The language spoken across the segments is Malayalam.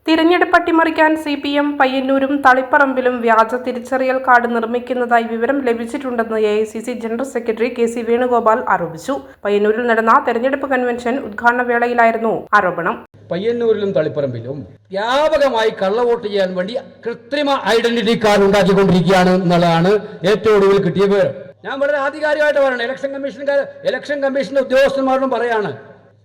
തിരഞ്ഞെടുപ്പ് അട്ടിമറിക്കാൻ CPM പയ്യന്നൂരും തളിപ്പറമ്പിലും വ്യാജ തിരിച്ചറിയൽ കാർഡ് നിർമ്മിക്കുന്നതായി വിവരം ലഭിച്ചിട്ടുണ്ടെന്ന് AICC general secretary KC Venugopal ആരോപിച്ചു. പയ്യന്നൂരിൽ നടന്ന തെരഞ്ഞെടുപ്പ് കൺവെൻഷൻ ഉദ്ഘാടന വേളയിലായിരുന്നു ആരോപണം. പയ്യന്നൂരിലും തളിപ്പറമ്പിലും വ്യാപകമായി കള്ളവോട്ട് ചെയ്യാൻ വേണ്ടി കൃത്രിമ ഐഡന്റിറ്റി കാർഡ് ഉണ്ടാക്കിക്കൊണ്ടിരിക്കുകയാണ് എന്നുള്ളതാണ് ഏറ്റവും ഒടുവിൽ കിട്ടിയ വിവരം. ഞാൻ വളരെ ആധികാരികമായിട്ട് പറയണം. ഇലക്ഷൻ കമ്മീഷന്റെ ഉദ്യോഗസ്ഥന്മാരോടും പറയാണ്,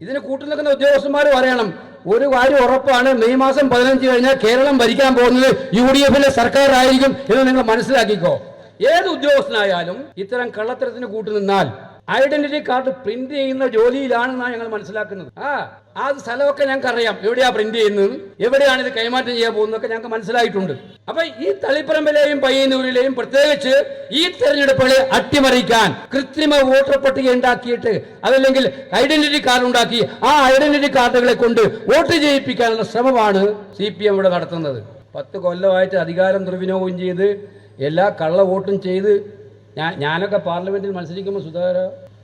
ഇതിന് കൂട്ടുനിൽക്കുന്ന ഉദ്യോഗസ്ഥന്മാർ പറയണം, ഒരു കാര്യം ഉറപ്പാണ്, മെയ് മാസം 15 കഴിഞ്ഞാൽ കേരളം ഭരിക്കാൻ പോകുന്നത് UDF-ലെ സർക്കാരായിരിക്കും എന്ന് നിങ്ങൾ മനസ്സിലാക്കിക്കോ. ഏത് ഉദ്യോഗസ്ഥനായാലും ഇത്തരം കള്ളത്തരത്തിന് കൂട്ടുനിന്നാൽ ഐഡന്റിറ്റി കാർഡ് പ്രിന്റ് ചെയ്യുന്ന ജോലിയിലാണെന്നാണ് ഞങ്ങൾ മനസ്സിലാക്കുന്നത്. ആ സ്ഥലമൊക്കെ ഞങ്ങൾക്ക് അറിയാം, എവിടെയാ പ്രിന്റ് ചെയ്യുന്നത്, എവിടെയാണ് ഇത് കൈമാറ്റം ചെയ്യാൻ പോകുന്നതൊക്കെ ഞങ്ങൾക്ക് മനസ്സിലായിട്ടുണ്ട്. അപ്പൊ ഈ തളിപ്പറമ്പിലെയും പയ്യന്നൂരിലെയും പ്രത്യേകിച്ച് ഈ തെരഞ്ഞെടുപ്പുകളെ അട്ടിമറിക്കാൻ കൃത്രിമ വോട്ടർ പട്ടിക ഉണ്ടാക്കിയിട്ട് അതല്ലെങ്കിൽ ഐഡന്റിറ്റി കാർഡ് ഉണ്ടാക്കി ആ ഐഡന്റിറ്റി കാർഡുകളെ കൊണ്ട് വോട്ട് ചെയ്യിപ്പിക്കാനുള്ള ശ്രമമാണ് CPM ഇവിടെ നടത്തുന്നത്. 10 കൊല്ലമായിട്ട് അധികാരം ദുർവിനിയോഗം ചെയ്ത് എല്ലാ കള്ള വോട്ടും ചെയ്ത് ഞാനൊക്കെ പാർലമെന്റിൽ മത്സരിക്കുമ്പോൾ സുധാകര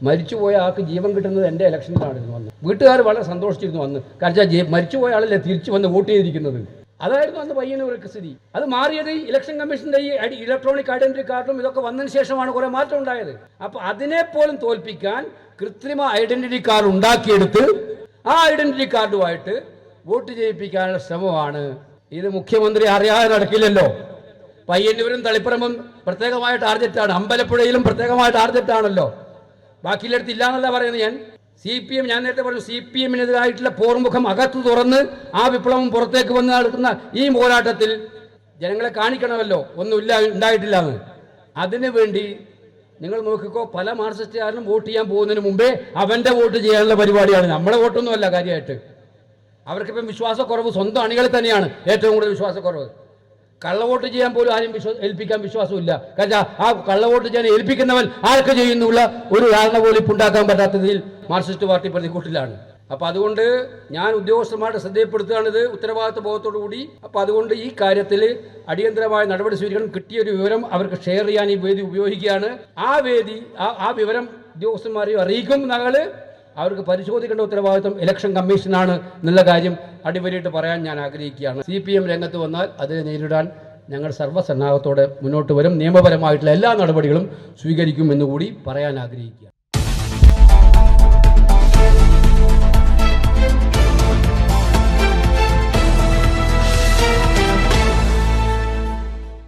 മരിച്ചുപോയ ആൾക്ക് ജീവൻ കിട്ടുന്നത് എൻ്റെ ഇലക്ഷനിലായിരുന്നു വന്ന്. വീട്ടുകാർ വളരെ സന്തോഷിച്ചിരുന്നു വന്ന്. കാരണം മരിച്ചുപോയ ആളല്ലേ തിരിച്ചു വന്ന് വോട്ട് ചെയ്തിരിക്കുന്നത്. അതായിരുന്നു അന്ന് പയ്യന്നൂരൊക്കെ സ്ഥിതി. അത് മാറിയത് ഇലക്ഷൻ കമ്മീഷന്റെ ഈ ഇലക്ട്രോണിക് ഐഡന്റിറ്റി കാർഡും ഇതൊക്കെ വന്നതിന് ശേഷമാണ് കുറെ മാറ്റം ഉണ്ടായത്. അപ്പൊ അതിനെ പോലും തോൽപ്പിക്കാൻ കൃത്രിമ ഐഡന്റിറ്റി കാർഡ് ഉണ്ടാക്കിയെടുത്ത് ആ ഐഡന്റിറ്റി കാർഡുമായിട്ട് വോട്ട് ചെയ്യിപ്പിക്കാനുള്ള ശ്രമമാണ്. ഇത് മുഖ്യമന്ത്രി അറിയാതെ നടക്കില്ലല്ലോ. പയ്യന്നൂരും തളിപ്പറമ്പും പ്രത്യേകമായ ടാർഗറ്റാണ്, അമ്പലപ്പുഴയിലും പ്രത്യേകമായ ടാർഗറ്റാണല്ലോ. ബാക്കിയിലെടുത്ത് ഇല്ലാന്നല്ല പറയുന്നത് ഞാൻ. CPM ഞാൻ നേരത്തെ പറഞ്ഞു, CPM-നെതിരായിട്ടുള്ള പോർമുഖം അകത്തു തുറന്ന് ആ വിപ്ലവം പുറത്തേക്ക് വന്ന് നടക്കുന്ന ഈ പോരാട്ടത്തിൽ ജനങ്ങളെ കാണിക്കണമല്ലോ ഒന്നുമില്ല ഉണ്ടായിട്ടില്ല എന്ന്. അതിനു വേണ്ടി നിങ്ങൾ നോക്കിക്കോ, പല മാർക്സിസ്റ്റുകാരനും വോട്ട് ചെയ്യാൻ പോകുന്നതിന് മുമ്പേ അവന്റെ വോട്ട് ചെയ്യാനുള്ള പരിപാടിയാണ്. നമ്മുടെ വോട്ടൊന്നുമല്ല കാര്യമായിട്ട്. അവർക്കിപ്പം വിശ്വാസക്കുറവ് സ്വന്തം അണികളിൽ തന്നെയാണ് ഏറ്റവും കൂടുതൽ വിശ്വാസക്കുറവ്. കള്ളവോട്ട് ചെയ്യാൻ പോലും ആരും ഏൽപ്പിക്കാൻ വിശ്വാസമില്ല. കാരണം ആ കള്ളവോട്ട് ചെയ്യാൻ ഏൽപ്പിക്കുന്നവൻ ആർക്ക് ചെയ്യുന്നുള്ള ഒരു ധാരണ പോലും ഇപ്പം ഉണ്ടാക്കാൻ പറ്റാത്തതിൽ മാർക്സിസ്റ്റ് പാർട്ടി പ്രതികൂട്ടിലാണ്. അപ്പം അതുകൊണ്ട് ഞാൻ ഉദ്യോഗസ്ഥന്മാരുടെ ശ്രദ്ധയപ്പെടുത്തുകയാണ് ഇത് ഉത്തരവാദിത്വ ബോധത്തോടു കൂടി. അപ്പം അതുകൊണ്ട് ഈ കാര്യത്തിൽ അടിയന്തരമായ നടപടി സ്വീകരിക്കണം. കിട്ടിയൊരു വിവരം അവർക്ക് ഷെയർ ചെയ്യാൻ ഈ വേദി ഉപയോഗിക്കുകയാണ്. ആ വിവരം ഉദ്യോഗസ്ഥന്മാരെയും അറിയിക്കും. ഞങ്ങൾ അവർക്ക് പരിശോധിക്കേണ്ട ഉത്തരവാദിത്വം ഇലക്ഷൻ കമ്മീഷനാണ് എന്നുള്ള കാര്യം അടിവരയിട്ട് പറയാൻ ഞാൻ ആഗ്രഹിക്കുകയാണ്. CPM രംഗത്ത് വന്നാൽ അതിനെ നേരിടാൻ ഞങ്ങൾ സർവ്വസന്നാഹത്തോടെ മുന്നോട്ട് വരും. നിയമപരമായിട്ടുള്ള എല്ലാ നടപടികളും സ്വീകരിക്കുമെന്ന് കൂടി പറയാൻ ആഗ്രഹിക്കുക.